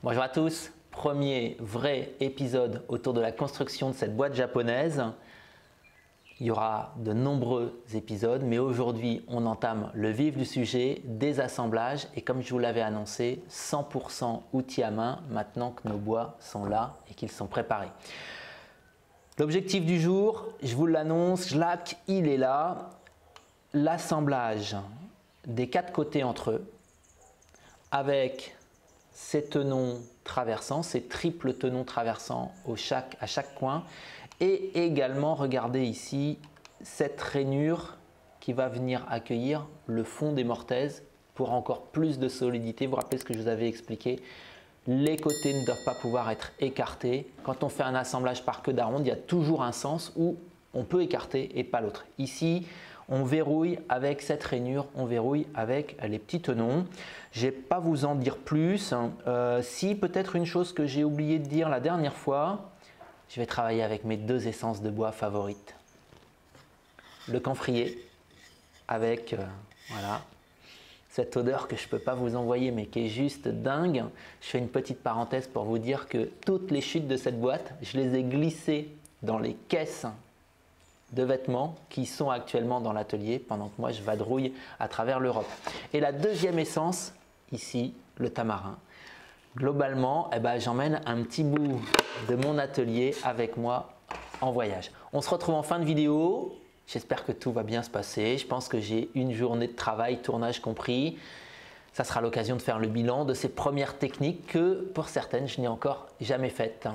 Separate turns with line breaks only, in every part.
Bonjour à tous, premier vrai épisode autour de la construction de cette boîte japonaise. Il y aura de nombreux épisodes, mais aujourd'hui on entame le vif du sujet, des assemblages et comme je vous l'avais annoncé, 100% outils à main maintenant que nos bois sont là et qu'ils sont préparés. L'objectif du jour, je vous l'annonce, il est là, l'assemblage des quatre côtés entre eux avec ces tenons traversants, ces triples tenons traversants à chaque coin et également regardez ici cette rainure qui va venir accueillir le fond des mortaises pour encore plus de solidité. Vous vous rappelez ce que je vous avais expliqué, les côtés ne doivent pas pouvoir être écartés. Quand on fait un assemblage par queue d'aronde, il y a toujours un sens où on peut écarter et pas l'autre. Ici, on verrouille avec cette rainure, on verrouille avec les petits tenons. Je ne vais pas vous en dire plus. Si peut-être une chose que j'ai oublié de dire la dernière fois, je vais travailler avec mes deux essences de bois favorites. Le camphrier avec voilà, cette odeur que je ne peux pas vous envoyer mais qui est juste dingue. Je fais une petite parenthèse pour vous dire que toutes les chutes de cette boîte, je les ai glissées dans les caisses de vêtements qui sont actuellement dans l'atelier pendant que moi je vadrouille à travers l'Europe. Et la deuxième essence, ici, le tamarin. Globalement, j'emmène un petit bout de mon atelier avec moi en voyage. On se retrouve en fin de vidéo. J'espère que tout va bien se passer. Je pense que j'ai une journée de travail, tournage compris. Ça sera l'occasion de faire le bilan de ces premières techniques que pour certaines, je n'ai encore jamais faites.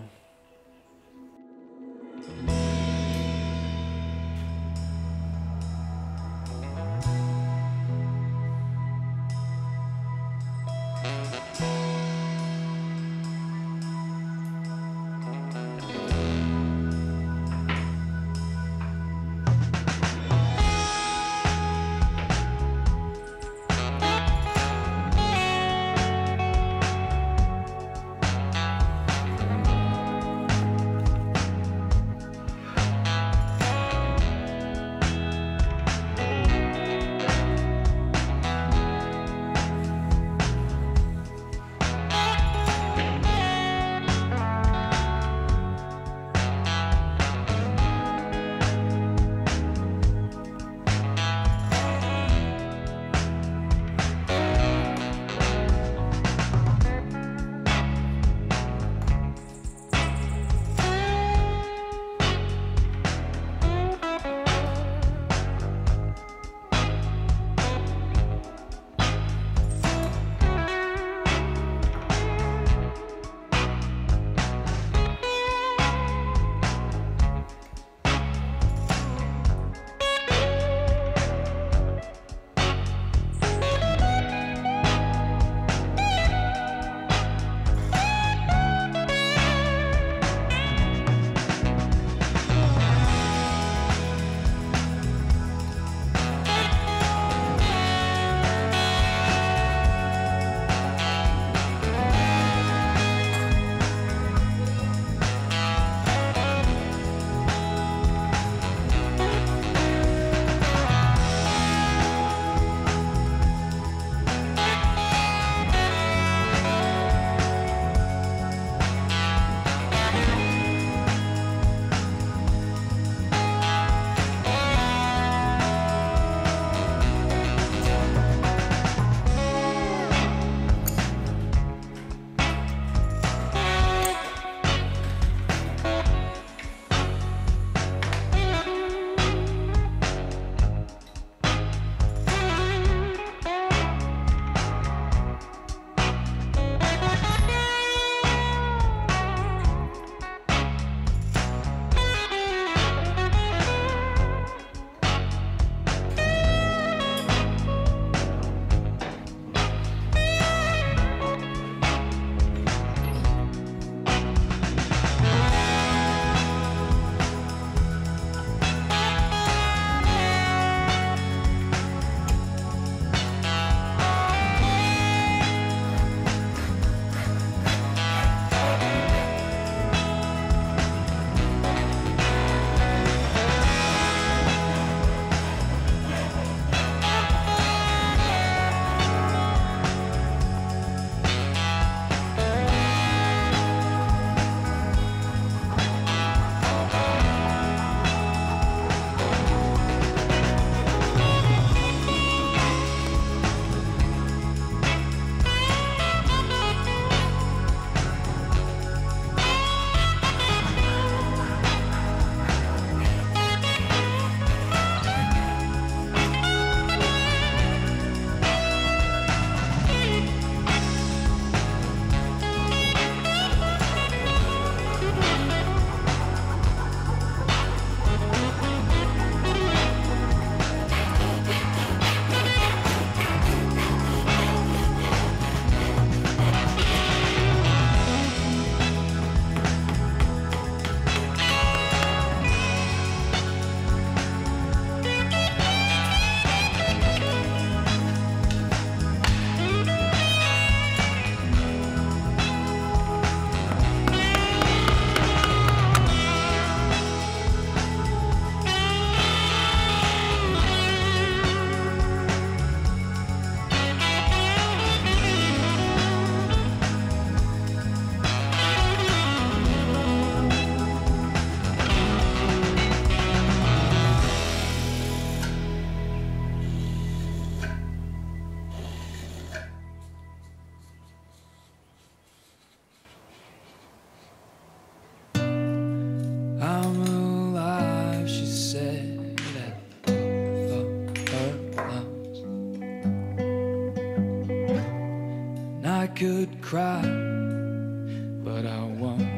but I won't.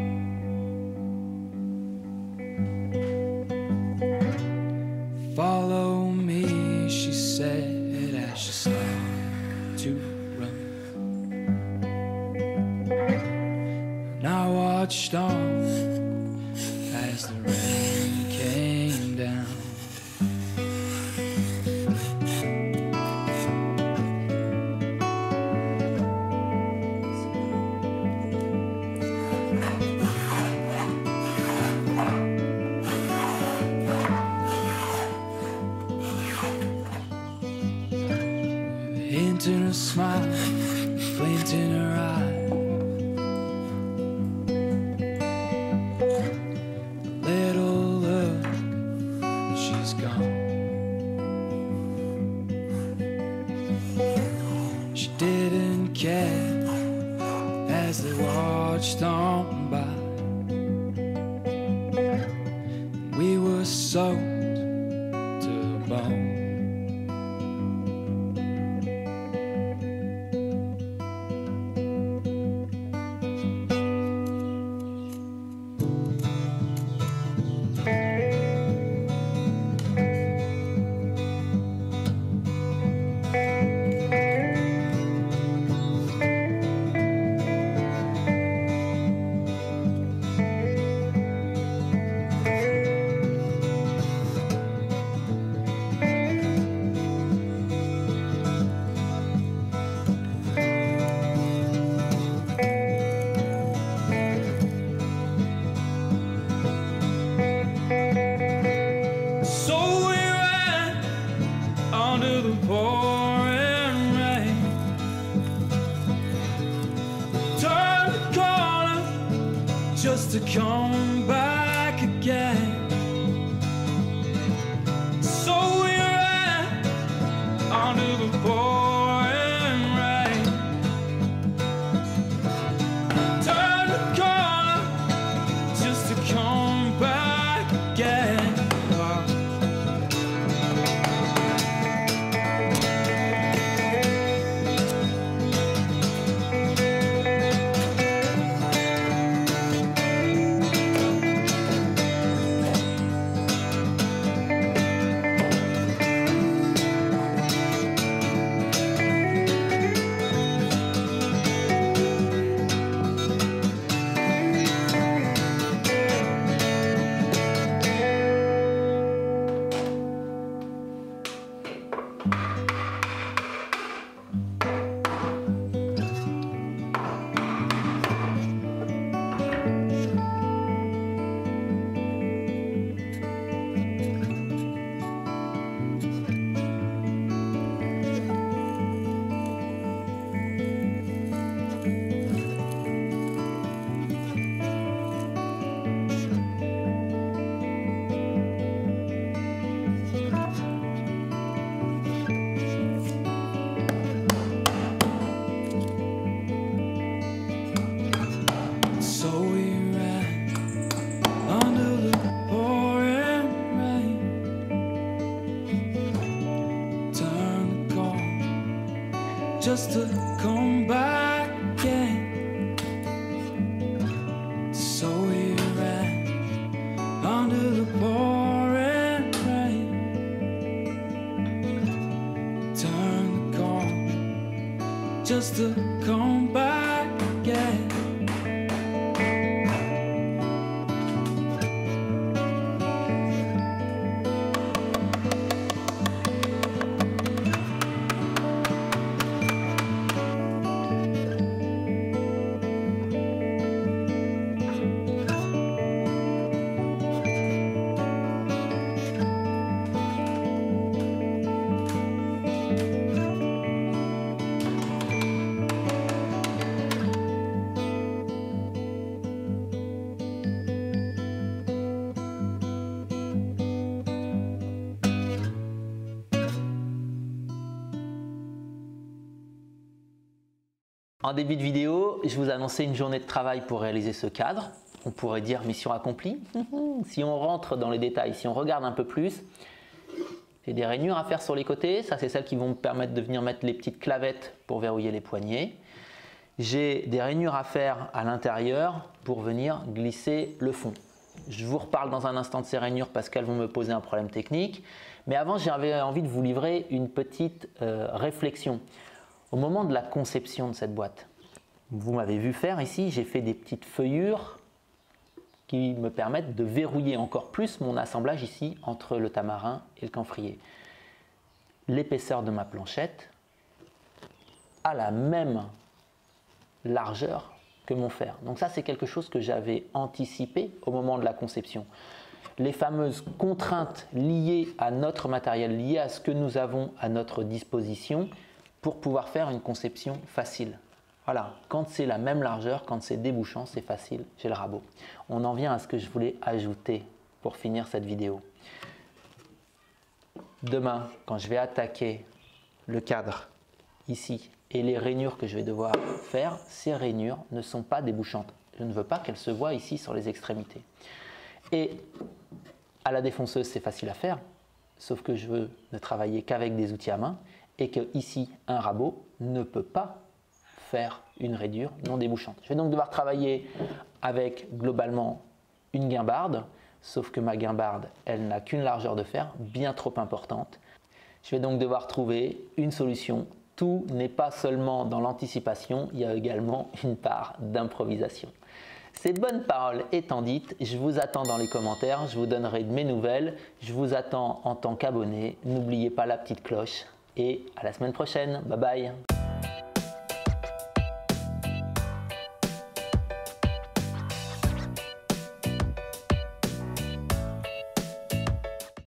Follow me, she said as she started to run. And I watched on as the rain came down. Hint in her smile, glint in her eye, a little look, and she's gone. She didn't care as they watched on by. We were soaked to the bone. Just to come back again. So we ran under the pouring rain. Turn the corner just to come back again. Just to come back again. So we ran under the pouring rain. Turn the corner just to come back again.
En début de vidéo, je vous annonçais une journée de travail pour réaliser ce cadre. On pourrait dire mission accomplie. Si on rentre dans les détails, si on regarde un peu plus, j'ai des rainures à faire sur les côtés. Ça, c'est celles qui vont me permettre de venir mettre les petites clavettes pour verrouiller les poignets. j'ai des rainures à faire à l'intérieur pour venir glisser le fond. Je vous reparle dans un instant de ces rainures parce qu'elles vont me poser un problème technique. Mais avant, j'avais envie de vous livrer une petite réflexion. Au moment de la conception de cette boîte, vous m'avez vu faire ici, j'ai fait des petites feuillures qui me permettent de verrouiller encore plus mon assemblage ici entre le tamarin et le camphrier. L'épaisseur de ma planchette a la même largeur que mon fer. Donc ça, c'est quelque chose que j'avais anticipé au moment de la conception. Les fameuses contraintes liées à notre matériel, liées à ce que nous avons à notre disposition pour pouvoir faire une conception facile. Voilà, quand c'est la même largeur, quand c'est débouchant, c'est facile, j'ai le rabot. On en vient à ce que je voulais ajouter pour finir cette vidéo. Demain, quand je vais attaquer le cadre ici et les rainures que je vais devoir faire, ces rainures ne sont pas débouchantes. Je ne veux pas qu'elles se voient ici sur les extrémités. Et à la défonceuse, c'est facile à faire, sauf que je veux ne travailler qu'avec des outils à main et que ici, un rabot ne peut pas faire une rainure non débouchante. Je vais donc devoir travailler avec globalement une guimbarde, sauf que ma guimbarde, elle n'a qu'une largeur de fer bien trop importante. Je vais donc devoir trouver une solution. Tout n'est pas seulement dans l'anticipation, il y a également une part d'improvisation. Ces bonnes paroles étant dites, je vous attends dans les commentaires, je vous donnerai de mes nouvelles, je vous attends en tant qu'abonné. N'oubliez pas la petite cloche et à la semaine prochaine. Bye bye.